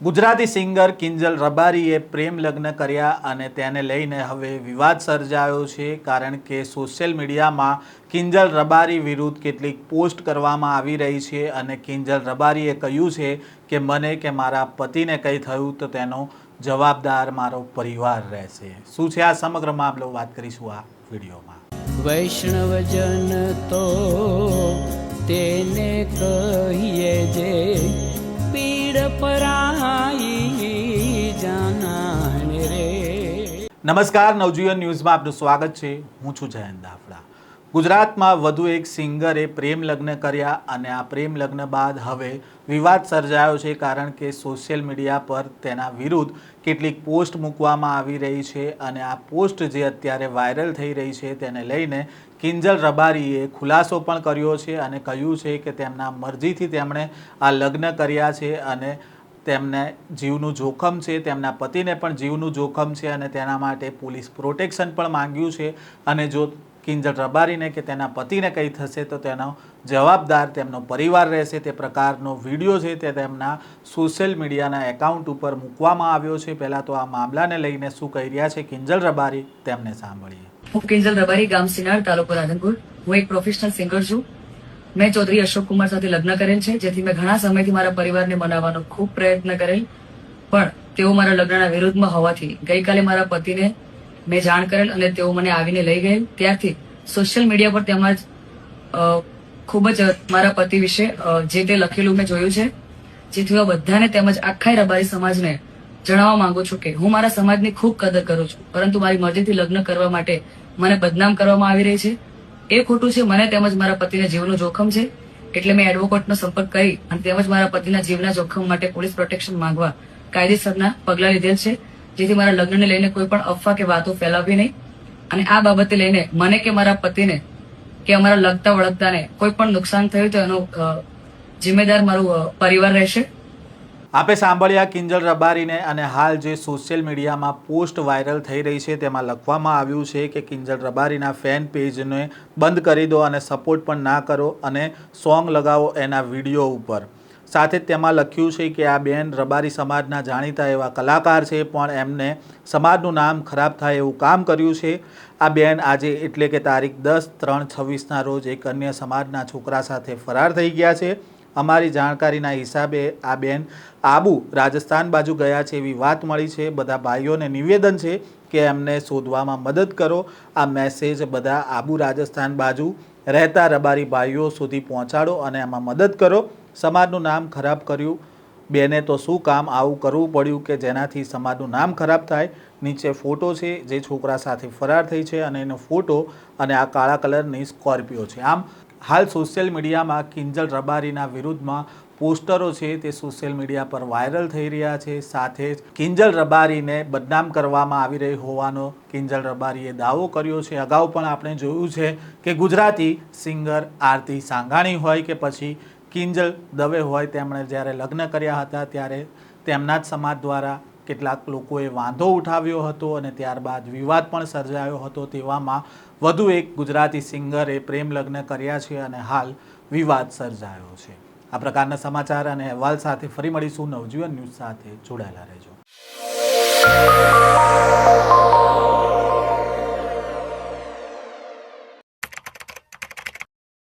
Gujarati singer Kinjal રબારીએ પ્રેમ લગ્ન કર્યા અને તેને લઈને હવે વિવાદ સર્જાયો છે, કારણ કે સોશિયલ મીડિયામાં કિંજલ રબારી વિરુદ્ધ કેટલીક પોસ્ટ કરવામાં આવી રહી છે અને કિંજલ રબારીએ કહ્યું છે કે મને કે મારા પતિને કંઈ થયું તો તેનો જવાબદાર મારો પરિવાર રહેશે। શું છે આ સમગ્ર મામલો, વાત કરીશું આ વિડીયોમાં। વૈષ્ણવજન તો તેને કહીએ જે પીડ પરાઈ જાનાને રે। નમસ્કાર, નવજીવન ન્યૂઝમાં આપનું સ્વાગત છે। હું છું જયંત દાફડા। ગુજરાતમાં વધુ એક સિંગરે પ્રેમ લગ્ન કર્યા અને આ પ્રેમ લગ્ન બાદ હવે વિવાદ સર્જાયો છે, કારણ કે સોશિયલ મીડિયા પર તેના વિરુદ્ધ કેટલીક પોસ્ટ મૂકવામાં આવી રહી છે અને આ પોસ્ટ જે અત્યારે વાયરલ થઈ રહી છે તેને લઈને કિંજલ રબારીએ ખુલાસો પણ કર્યો છે અને કહ્યું છે કે તેમના મરજીથી તેમણે આ લગ્ન કર્યા છે અને તેમને જીવનું જોખમ છે, તેમના પતિને પણ જીવનું જોખમ છે અને તેના માટે પોલીસ પ્રોટેક્શન પણ માંગ્યું છે અને જો કિંજલ રબારીને કે તેના પતિને કંઈ થશે તો તેનો જવાબદાર તેમનો પરિવાર રહેશે। તે પ્રકારનો વિડીયો છે તે તેમના સોશિયલ મીડિયાના એકાઉન્ટ ઉપર મૂકવામાં આવ્યો છે। પહેલાં તો આ મામલાને લઈને શું કહી રહ્યા છે કિંજલ રબારી, તેમને સાંભળીએ। હું કિંજલ રબારી, ગામ સિનાર, તાલુકો રાધનપુર। હું એક પ્રોફેશનલ સિંગર છું। મેં ચૌધરી અશોક કુમાર સાથે લગ્ન કરેલ છે, જેથી મેં ઘણા સમયથી મારા પરિવારને મનાવવાનો ખૂબ પ્રયત્ન કરેલ, પણ તેઓ મારા લગ્નના વિરુદ્ધમાં હોવાથી ગઈકાલે મારા પતિને મેં જાણ કરેલ અને તેઓ મને આવીને લઈ ગયેલ। ત્યારથી સોશિયલ મીડિયા પર તેમજ ખૂબ જ મારા પતિ વિશે જે તે લખેલું મેં જોયું છે, જેથી હું બધાને તેમજ આખા રબારી સમાજને જણાવવા માંગુ છું કે હું મારા સમાજની ખૂબ કદર કરું છું, પરંતુ મારી મરજીથી લગ્ન કરવા માટે મને બદનામ કરવામાં આવી રહી છે। એ ખોટું છે। મને તેમજ મારા પતિના જીવનું જોખમ છે, એટલે મેં એડવોકેટનો સંપર્ક કરી અને તેમજ મારા પતિના જીવના જોખમ માટે પોલીસ પ્રોટેક્શન માંગવા કાયદેસરના પગલાં લીધેલ છે, જેથી મારા લગ્નને લઈને કોઈ પણ અફવા કે વાતો ફેલાવવી નહીં અને આ બાબતે લઈને મને કે મારા પતિને કે અમારા લગતા વળગતાને કોઈ પણ નુકસાન થયું તો એનો જિમ્મેદાર મારું પરિવાર રહેશે। આપે સાંભળ્યા કિંજલ રબારીને અને હાલ જે સોશિયલ મીડિયામાં પોસ્ટ વાયરલ થઈ રહી છે તેમાં લખવામાં આવ્યું છે કે કિંજલ રબારીના ફેન પેજને બંધ કરી દો અને સપોર્ટ પણ ના કરો અને સોંગ લગાવો એના વિડીયો ઉપર। સાથે જ તેમાં લખ્યું છે કે આ બેન રબારી સમાજના જાણીતા એવા કલાકાર છે, પણ એમને સમાજનું નામ ખરાબ થાય એવું કામ કર્યું છે। આ બેન આજે એટલે કે તારીખ 10/3/26ના રોજ એક અન્ય સમાજના છોકરા સાથે ફરાર થઈ ગયા છે। અમારી જાણકારીના હિસાબે આ બેન આબુ રાજસ્થાન બાજુ ગયા છે એવી વાત મળી છે। બધા ભાઈઓને નિવેદન છે કે એમને શોધવામાં મદદ કરો। આ મેસેજ બધા આબુ રાજસ્થાન બાજુ રહેતા રબારી ભાઈઓ સુધી પહોંચાડો અને એમાં મદદ કરો। સમાજનું નામ ખરાબ કર્યું, બેને તો શું કામ આવું કરવું પડ્યું કે જેનાથી સમાજનું નામ ખરાબ થાય। નીચે ફોટો છે જે છોકરા સાથે ફરાર થઈ છે અને એનો ફોટો અને આ કાળા કલરની સ્કોર્પિયો છે। આમ હાલ સોશિયલ મીડિયામાં કિંજલ રબારીના વિરુદ્ધમાં પોસ્ટરો છે તે સોશિયલ મીડિયા પર વાયરલ થઈ રહ્યા છે। સાથે જ કિંજલ રબારીને બદનામ કરવામાં આવી રહી હોવાનો કિંજલ રબારીએ દાવો કર્યો છે। અગાઉ પણ આપણે જોયું છે કે ગુજરાતી સિંગર આરતી સાંઘાણી હોય કે પછી કિંજલ દવે હોય, તેમણે જ્યારે લગ્ન કર્યા હતા ત્યારે તેમના જ સમાજ દ્વારા કેટલાક લોકોએ વાંધો ઉઠાવ્યો હતો અને ત્યારબાદ વિવાદ પણ સર્જાયો હતો। તેવામાં વધુ એક ગુજરાતી સિંગરે પ્રેમ લગ્ન કર્યા છે અને હાલ વિવાદ સર્જાયો છે। આ પ્રકારના સમાચાર અને અહેવાલ સાથે ફરી મળીશું। નવજીવન ન્યૂઝ સાથે જોડાયેલા રહેજો।